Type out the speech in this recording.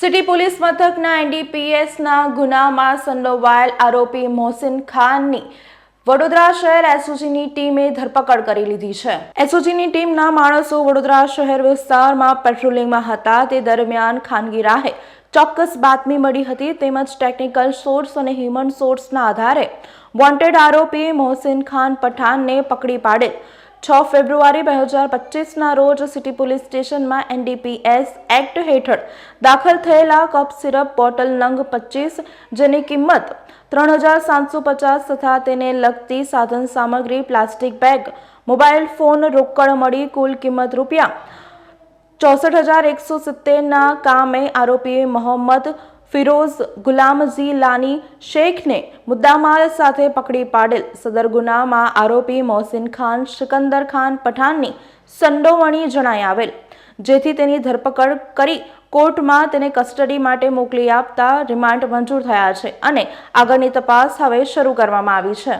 City police મથકના એનડીપીએસના ગુનામાં સંડોવાયેલ આરોપી મોહસિન ખાનની વડોદરા શહેર એસઓજીની ટીમે ધરપકડ કરી લીધી છે। એસઓજીની ટીમના માણસો વડોદરા શહેર વિસ્તારમાં પેટ્રોલિંગમાં હતા તે દરમિયાન ખાનગી રાહે ચોક્કસ બાતમી મળી હતી તેમજ ટેકનિકલ સોર્સ અને હ્યુમન સોર્સના આધારે વોન્ટેડ આરોપી મોહસિન ખાન પઠાણને પકડી પાડેલ 6 ફેબ્રુઆરી 2025ના રોજ સિટી પોલીસ સ્ટેશનમાં એનડીપીએસ એક્ટ હેઠળ દાખલ થયેલા કપ સિરપ બોટલ નંગ 25 જેની કિંમત 3750 તથા તેને લગતી સાધન સામગ્રી પ્લાસ્ટિક બેગ મોબાઈલ ફોન રોકડ મળી કુલ કિંમત ₹64,170ના કામે આરોપી મોહમ્મદ ફિરોઝ ગુલામજી લાની શેખને મુદ્દામાલ સાથે પકડી પાડેલ। સદર ગુનામાં આરોપી મોહસિન ખાન સિકંદર ખાન પઠાણની સંડોવણી જણાઈ આવેલ જેથી તેની ધરપકડ કરી કોર્ટમાં તેને કસ્ટડી માટે મોકલી આપતા રિમાન્ડ મંજૂર થયા છે અને આગળની તપાસ હવે શરૂ કરવામાં આવી છે।